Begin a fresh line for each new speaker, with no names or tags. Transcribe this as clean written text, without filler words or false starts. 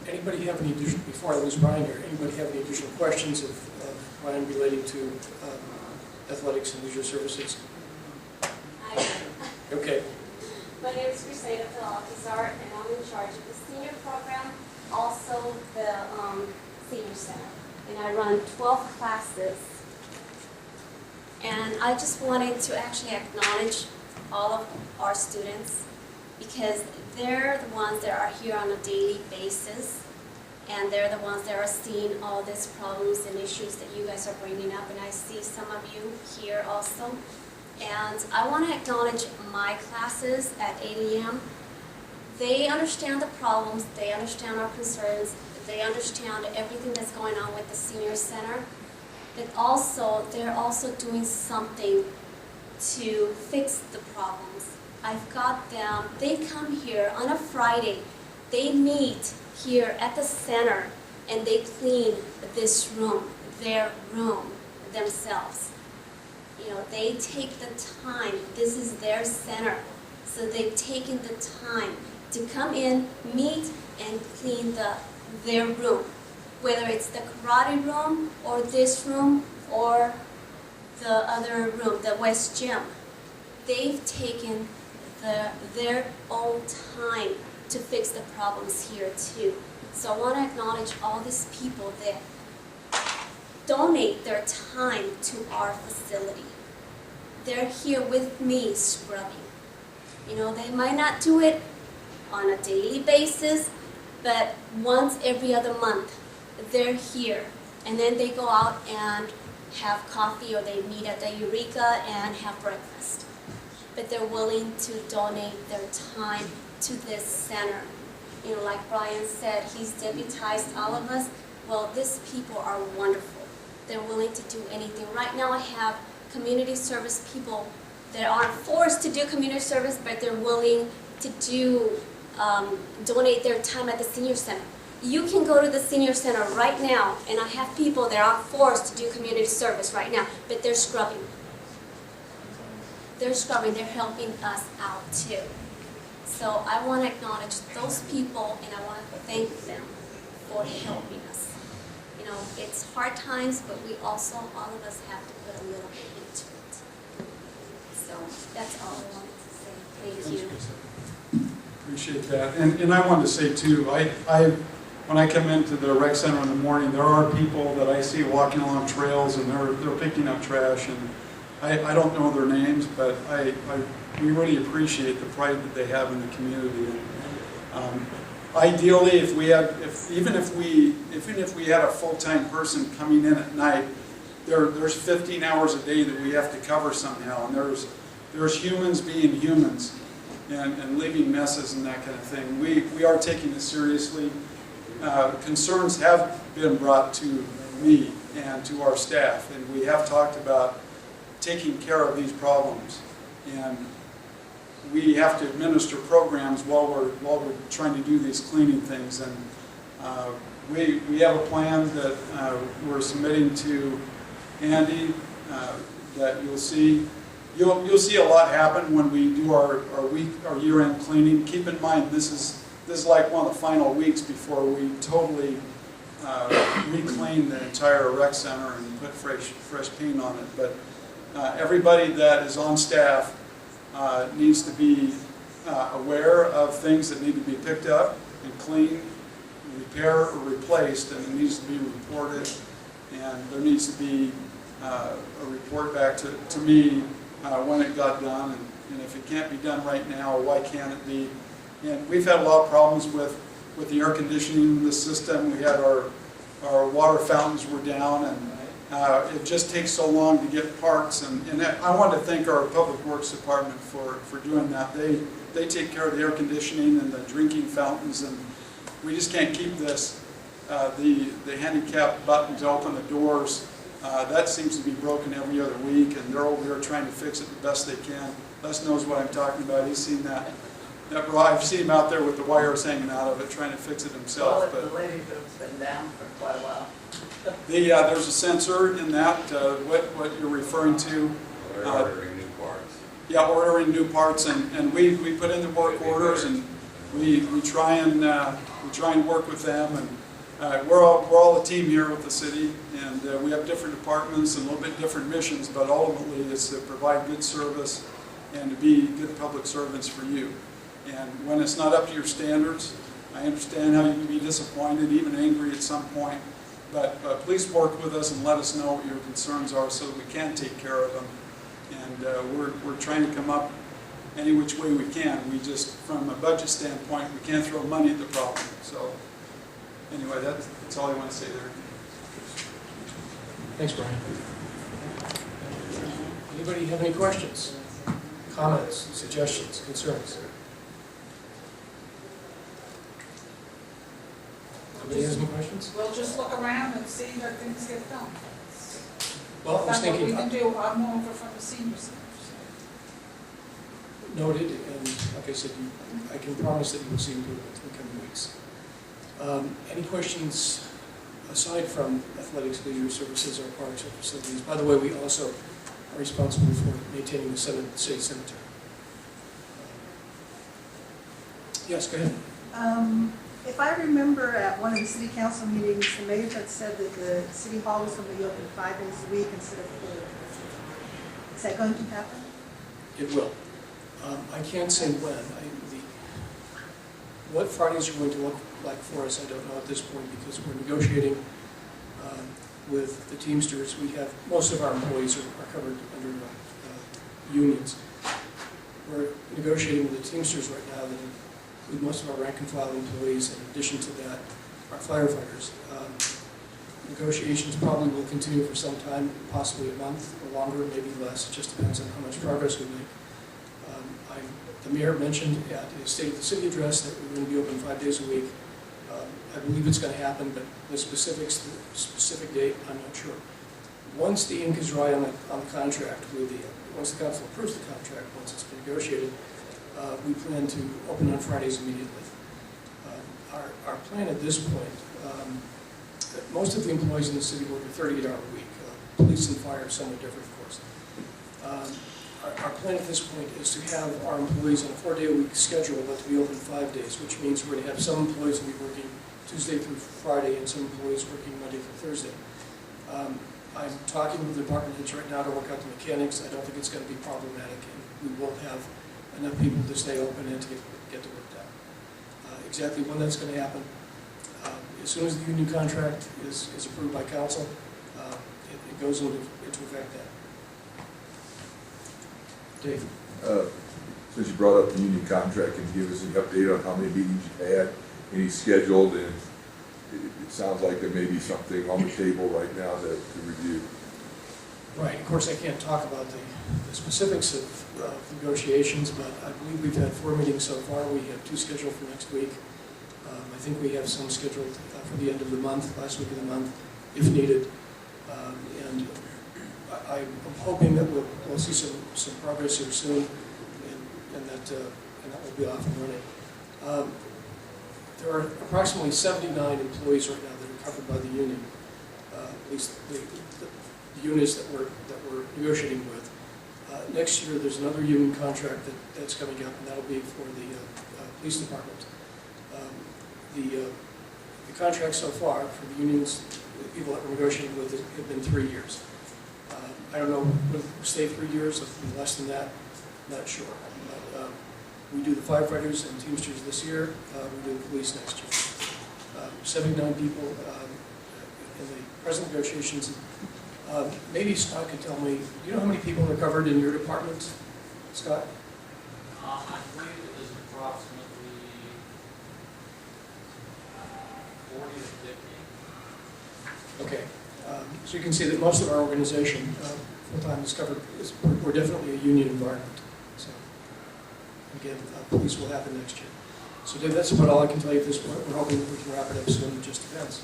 Anybody have any additional, before I lose Brian here, anybody have any additional questions of Brian relating to athletics and leisure services?
I do.
Okay.
My name is Crusader Philopizar, and I'm in charge of the senior program, also the senior center. And I run 12 classes. And I just wanted to actually acknowledge all of our students because they're the ones that are here on a daily basis, and they're the ones that are seeing all these problems and issues that you guys are bringing up, and I see some of you here also. And I want to acknowledge my classes at 8 a.m. They understand the problems, they understand our concerns, they understand everything that's going on with the senior center, but also they're also doing something to fix the problems. I've got them, they come here on a Friday, they meet here at the center and they clean this room, their room, themselves. You know, they take the time, this is their center, so they've taken the time to come in, meet, and clean their room. Whether it's the karate room, or this room, or the other room, the West Gym. They've taken their own time to fix the problems here too. So I want to acknowledge all these people that donate their time to our facility. They're here with me scrubbing. You know, they might not do it on a daily basis, but once every other month, they're here. And then they go out and have coffee, or they meet at the Eureka and have breakfast. But they're willing to donate their time to this center. You know, like Brian said, he's deputized all of us. Well, these people are wonderful. They're willing to do anything. Right now I have community service people that aren't forced to do community service, but they're willing to do, donate their time at the senior center. You can go to the senior center right now, and I have people that aren't forced to do community service right now, but they're scrubbing. They're scrubbing, they're helping us out too. So I want to acknowledge those people, and I want to thank them for helping us. You know, it's hard times, but we also, all of us have to put a little bit into it. So that's all I wanted to say. Thank you.
Appreciate that. And I wanted to say too, when I come into the rec center in the morning, there are people that I see walking along trails, and they're picking up trash, and I don't know their names, but we really appreciate the pride that they have in the community. And, ideally, even if we had a full-time person coming in at night, there's 15 hours a day that we have to cover somehow, and there's humans being humans and leaving messes and that kind of thing. We are taking it seriously. Concerns have been brought to me and to our staff, and we have talked about taking care of these problems. And we have to administer programs while we're trying to do these cleaning things. And we have a plan that we're submitting to Andy that you'll see. You'll see a lot happen when we do our year-end cleaning. Keep in mind, this is like one of the final weeks before we totally reclean the entire rec center and put fresh paint on it. But everybody that is on staff needs to be aware of things that need to be picked up and cleaned, repaired, or replaced, and it needs to be reported. And there needs to be a report back to me when it got done, and if it can't be done right now, why can't it be? And we've had a lot of problems with the air conditioning in the system. We had our water fountains were down, and it just takes so long to get parts. And I want to thank our Public Works Department for doing that. They take care of the air conditioning and the drinking fountains, and we just can't keep this. The handicap button to open the doors, that seems to be broken every other week, and they're over here trying to fix it the best they can. Les knows what I'm talking about. He's seen that. I've seen him out there with the wires hanging out of it, trying to fix it himself.
Well, the lady that's been down for quite a while.
There's a sensor in that, what you're referring to.
They're ordering new parts.
Yeah, ordering new parts, and we put in the work orders, and we try and we try and work with them, and we're all a team here with the city, and we have different departments and a little bit different missions, but ultimately it's to provide good service and to be good public servants for you. And when it's not up to your standards, I understand how you can be disappointed, even angry at some point, but please work with us and let us know what your concerns are so that we can take care of them. And we're trying to come up any which way we can. We just, from a budget standpoint, we can't throw money at the problem. So anyway, that's all I want to say there.
Thanks, Brian. Anybody have any questions, comments, suggestions, concerns? Anybody has any questions?
We'll just look around and see that things get done.
Well, I was
That's what we
thinking,
can do. I'm over from the senior center.
noted, and like I said, I can promise that you will see improvement in the coming weeks. Any questions aside from athletics, leisure services, or parks or facilities? By the way, we also are responsible for maintaining the city cemetery. Yes, go ahead.
If I remember at one of the city council meetings, the mayor had said that the city hall was going to be open 5 days a week instead of 4. Is that going to happen?
It will. I can't say when. What Fridays are going to look like for us, I don't know at this point, because we're negotiating with the Teamsters. We have, most of our employees are covered under unions. We're negotiating with the Teamsters right now that include most of our rank and file employees. In addition to that, our firefighters. Negotiations probably will continue for some time, possibly a month or longer, maybe less. It just depends on how much progress we make. The mayor mentioned at his State of the City address that we're going to be open 5 days a week. I believe it's going to happen, but the specifics, the specific date, I'm not sure. Once the ink is dry on the contract, once the council approves the contract, once it's been negotiated, we plan to open on Fridays immediately. Our plan at this point, most of the employees in the city work a 38-hour week. Police and fire are somewhat different, of course. Our plan at this point is to have our employees on a 4-day-a-week schedule, but to be open 5 days, which means we're going to have some employees will be working Tuesday through Friday and some employees working Monday through Thursday. I'm talking with the department heads right now to work out the mechanics. I don't think it's going to be problematic, and we will have enough people to stay open and to get the work done. Exactly when that's going to happen, as soon as the union contract is approved by council, it goes into effect then. Dave?
Since you brought up the union contract, can you give us an update on how many meetings you've had, any scheduled, and it sounds like there may be something on the table right now to review.
Right, of course I can't talk about the specifics of negotiations, but I believe we've had 4 meetings so far. We have 2 scheduled for next week. I think we have some scheduled for the end of the month, last week of the month, if needed. And I'm hoping that we'll see some progress here soon, and that will be off and running. There are approximately 79 employees right now that are covered by the union, at least the units that we're negotiating with. Next year, there's another union contract that's coming up, and that'll be for the police department. The contract so far for the unions, the people that we're negotiating with, have been 3 years. I don't know, will it stay 3 years, it'll be less than that, not sure. But we do the firefighters and Teamsters this year, we do the police next year. 79 people in the present negotiations. Maybe Scott could tell me, do you know how many people are covered in your department, Scott?
I believe it is approximately 40 to 50.
Okay. So you can see that most of our organization, full-time, is covered. We're definitely a union environment. So again, police will happen next year. So Dave, that's about all I can tell you at this point. We're hoping we can wrap it up soon. It just depends.